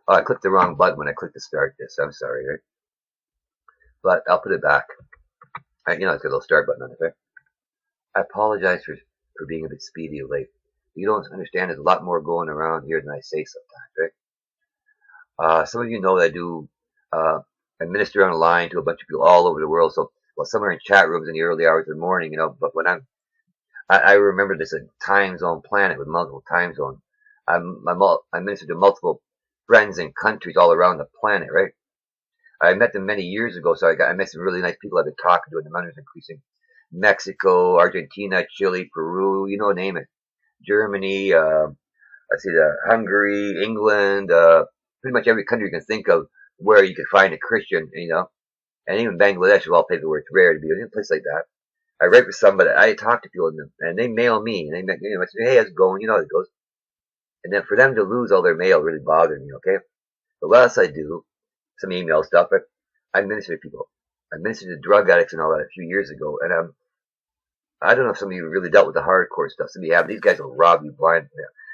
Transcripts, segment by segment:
Oh, I clicked the wrong button when I clicked to start this. I'm sorry, right? But I'll put it back. It's got a little start button on it, right? I apologize for being a bit speedy of late. You don't understand. There's a lot more going around here than I say sometimes, right? Some of you know that I do I minister on the line to a bunch of people all over the world. So, well, some are in chat rooms in the early hours of the morning, But when I remember this a time zone planet with multiple time zones. I minister to multiple friends in countries all around the planet, right? I met them many years ago, so I met some really nice people I've been talking to, and the numbers increasing. Mexico, Argentina, Chile, Peru, name it. Germany, let's see, Hungary, England, pretty much every country you can think of where you can find a Christian, and even Bangladesh of all places where it's rare to be in a place like that. I write for somebody, I talk to people, and they mail me, and they, say, hey, how's it going? How it goes. And then for them to lose all their mail really bothered me, okay? The less I do, some email stuff, but I minister to people. I ministered to drug addicts and all that a few years ago, and I don't know if some of you really dealt with the hardcore stuff. Some of you have. These guys will rob you blind.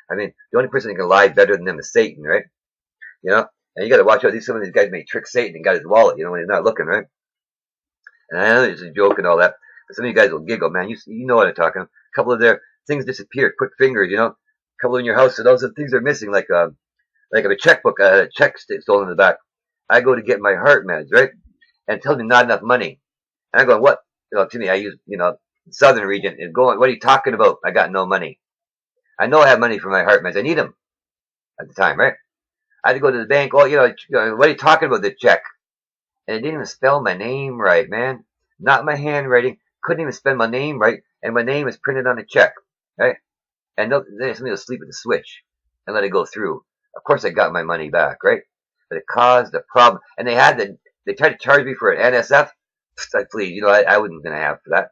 I mean, the only person that can lie better than them is Satan, right? And you got to watch out. Some of these guys may trick Satan and got his wallet, when he's not looking, right? And I know it's a joke and all that, but some of you guys will giggle, man. You know what I'm talking about. A couple of their things disappeared, quick fingers, A couple in your house, so those are things are missing, like a checkbook, a check stolen in the back. I go to get my heart meds, right? And it tells me not enough money. And I'm going, what? To me, I use, southern region, and going, what are you talking about? I got no money. I know I have money for my heart meds. I need them at the time, right? I had to go to the bank. Oh, what are you talking about, the check? And it didn't even spell my name right, man. Not my handwriting. Couldn't even spell my name right. And my name is printed on the check, right? And then somebody will sleep at the switch and let it go through. Of course, I got my money back, right? But it caused a problem. And they tried to charge me for an NSF. Like, please, I wasn't going to have for that.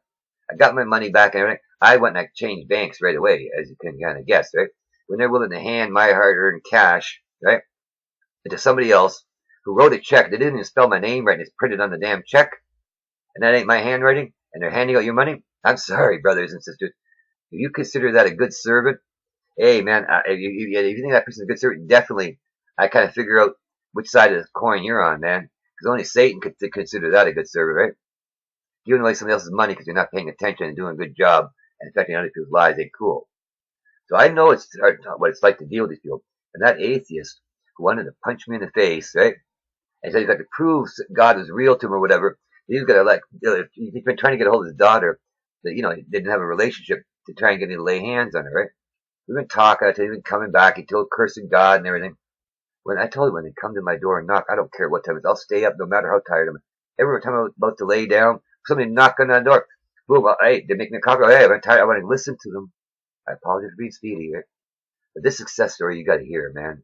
I got my money back and everything. I went and I changed banks right away, as you can kind of guess, right? When they're willing to hand my hard-earned cash, right, to somebody else who wrote a check, they didn't even spell my name right, and it's printed on the damn check, and that ain't my handwriting, and they're handing out your money. I'm sorry, brothers and sisters. If you consider that a good servant, hey, man, if you think that person's a good servant, definitely, I kind of figure out which side of the coin you're on, man. Because only Satan could consider that a good servant, right? Giving away somebody else's money because you're not paying attention and doing a good job and affecting other people's lives ain't cool. So I know what it's like to deal with these people. And that atheist who wanted to punch me in the face, right? And said he's got to prove God was real to him or whatever. He's got to he's been trying to get a hold of his daughter that, he didn't have a relationship to try and get me to lay hands on her, right? We've been talking, he's been coming back, he told cursing God and everything. When I told him when they come to my door and knock, I don't care what time it is, I'll stay up no matter how tired I am. Every time I'm about to lay down, somebody knock on the door. Boom, hey, they make me a coffee. Hey, I'm tired. I want to listen to them. I apologize for being speedy here. But this success story, you got to hear, man.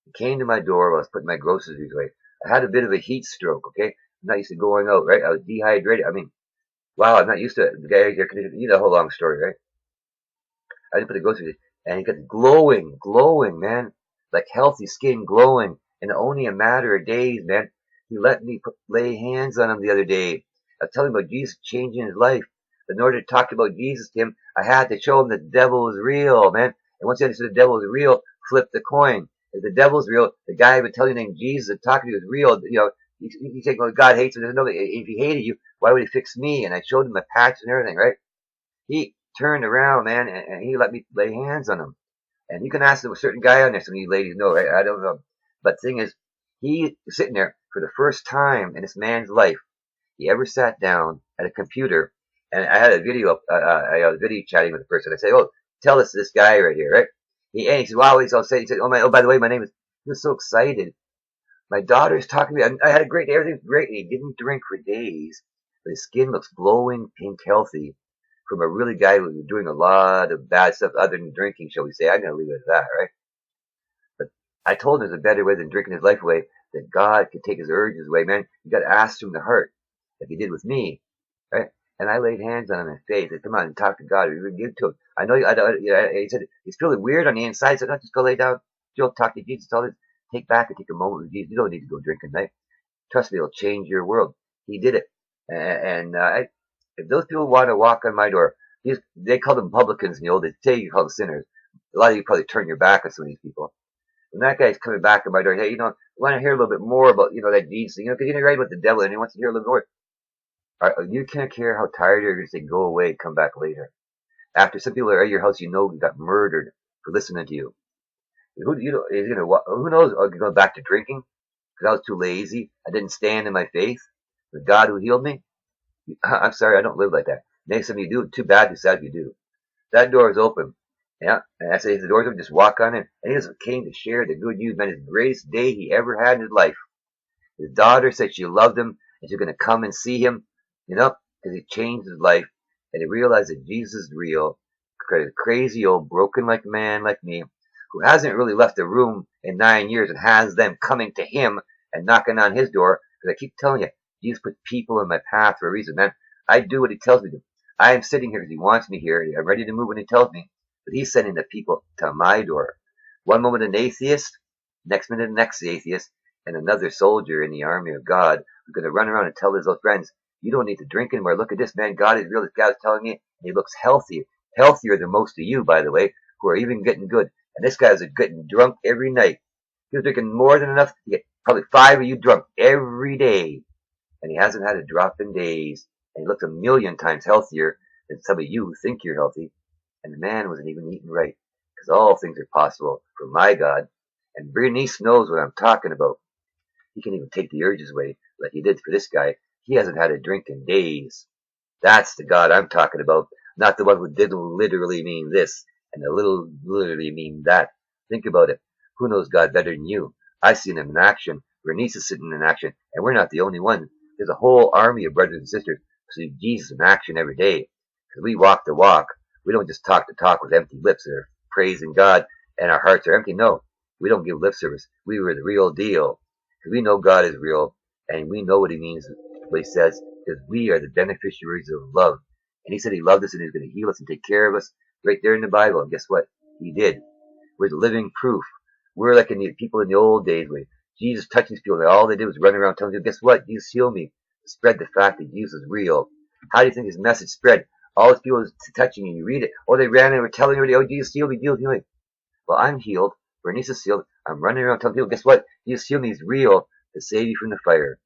He came to my door while I was putting my groceries away. I had a bit of a heat stroke, okay? I'm not used to going out, right? I was dehydrated. I mean, wow, I'm not used to it. The guy here, you know the whole long story, right? I didn't put the groceries in, and he got glowing, man. Like healthy skin glowing in only a matter of days, man. He let me lay hands on him the other day. I was telling him about Jesus changing his life. But in order to talk about Jesus to him, I had to show him the devil is real, man. And once he understood the devil is real, flip the coin. If the devil's real, the guy I've been telling you named Jesus and talking to you is real. You think, well, God hates him. No, if he hated you, why would he fix me? And I showed him the patch and everything, right? He turned around, man, and he let me lay hands on him. And you can ask a certain guy on there, some of you ladies know, right? I don't know. But the thing is, he was sitting there for the first time in this man's life. He ever sat down at a computer, and I had a video, I was video chatting with the person. I said, oh, tell us this guy right here, right? And he said, wow, he said, oh, by the way, my name is, he was so excited. My daughter's talking to me. I had a great day. Everything's great. And he didn't drink for days. But his skin looks glowing, pink, healthy. From a really guy who was doing a lot of bad stuff other than drinking, shall we say. I'm going to leave it at that, right? But I told him there's a better way than drinking his life away, that God can take his urges away, man. You got to ask him to hurt, like he did with me, right? And I laid hands on him in faith. I said, come on and talk to God. We would give to him. I know, he said, he's feeling weird on the inside. I said, no, just go lay down. You'll talk to Jesus. All this. Take back and take a moment with Jesus. You don't need to go drinking, right? Trust me, it'll change your world. He did it. And if those people want to walk on my door, they call them publicans in the old days. Today you call them sinners. A lot of you probably turn your back on some of these people. When that guy's coming back at my door, hey, I want to hear a little bit more about, that Jesus, because you're right about the devil, and he wants to hear a little more. You can't care how tired you're going to say, go away, come back later. After some people are at your house, you got murdered for listening to you. Who knows? Are you going back to drinking? Because I was too lazy. I didn't stand in my faith. The God who healed me. I'm sorry, I don't live like that. Next time you do, too bad, too sad if you do. That door is open. Yeah, and I say, if the door's open, just walk on in. And he just came to share the good news, man, his greatest day he ever had in his life. His daughter said she loved him, and she's going to come and see him, because he changed his life, and he realized that Jesus is real. A crazy old broken like man like me, who hasn't really left the room in 9 years and has them coming to him and knocking on his door. Because I keep telling you, Jesus put people in my path for a reason, man. I do what he tells me to. I am sitting here because he wants me here. I'm ready to move when he tells me. But he's sending the people to my door. One moment an atheist, next minute an ex-atheist, and another soldier in the army of God who's going to run around and tell his little friends, you don't need to drink anymore. Look at this, man. God is real. This guy's telling me. He looks healthy. Healthier than most of you, by the way, who are even getting good. And this guy's getting drunk every night. He was drinking more than enough to get probably 5 of you drunk every day. And he hasn't had a drop in days. And he looks 1,000,000 times healthier than some of you who think you're healthy. And the man wasn't even eating right. Because all things are possible for my God. And Bernice knows what I'm talking about. He can even take the urges away like he did for this guy. He hasn't had a drink in days. That's the God I'm talking about. Not the one who didn't literally mean this and a little literally mean that. Think about it. Who knows God better than you? I've seen him in action. Bernice is sitting in action. And we're not the only one. There's a whole army of brothers and sisters who see Jesus in action every day. Because we walk the walk. We don't just talk the talk with empty lips that are praising God and our hearts are empty. No, we don't give lip service. We were the real deal. Because we know God is real and we know what he means, what he says, because we are the beneficiaries of love. And he said he loved us and he's going to heal us and take care of us right there in the Bible. And guess what? He did. We're the living proof. We're like people in the old days where Jesus touched these people and all they did was run around telling people, guess what? Jesus healed me. Spread the fact that Jesus is real. How do you think his message spread? All these people touching you, you read it. Oh, they ran and were telling everybody, oh, Jesus healed me, healed me. Well, I'm healed. Bernice is healed. I'm running around telling people, guess what? Jesus healed me. He's real to save you from the fire.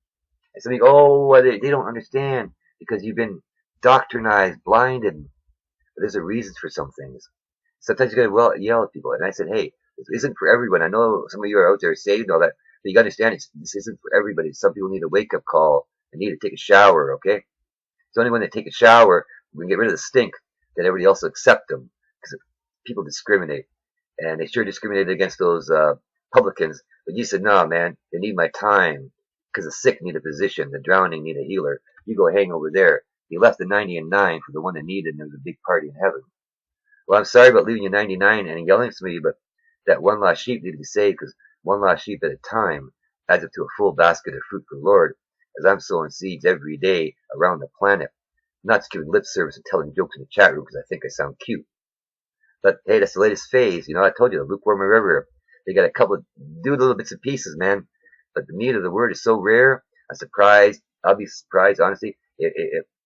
And some people, oh, they don't understand because you've been doctrinized, blinded. But there's a reason for some things. Sometimes you gotta yell at people. And I said, hey, this isn't for everyone. I know some of you are out there saved and all that, but you gotta understand this isn't for everybody. Some people need a wake-up call. They need to take a shower, okay? It's only when they take a shower, we can get rid of the stink, that everybody else will accept them. Because people discriminate. And they sure discriminated against those publicans. But you said, no, man, they need my time. Because the sick need a physician, the drowning need a healer. You go hang over there. He left the 90 and 9 for the one that needed, and there was a big party in heaven. Well, I'm sorry about leaving you 99 and yelling at me, but that one lost sheep needed to be saved, because one lost sheep at a time adds up to a full basket of fruit for the Lord, as I'm sowing seeds every day around the planet. Not just giving lip service and telling jokes in the chat room because I think I sound cute. But hey, that's the latest phase. I told you, the lukewarm river. They got a couple of do little bits and pieces, man. But the meat of the word is so rare. I'm surprised. I'll be surprised, honestly.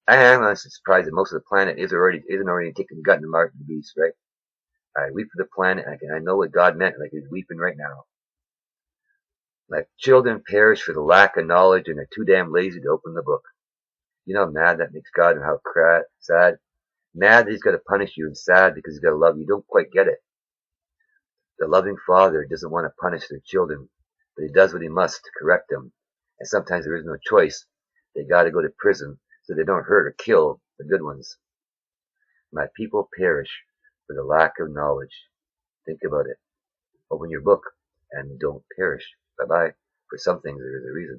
I am honestly surprised that most of the planet isn't already taking the gut and the mark of the beast, right? I weep for the planet. I know what God meant, like he's weeping right now. Like children perish for the lack of knowledge and they're too damn lazy to open the book. You know how mad that makes God and how sad? Mad that he's got to punish you and sad because he's got to love you. You don't quite get it. The loving father doesn't want to punish their children, but he does what he must to correct them. And sometimes there is no choice. They got to go to prison so they don't hurt or kill the good ones. My people perish for the lack of knowledge. Think about it. Open your book and don't perish. Bye-bye. For some things there is a reason.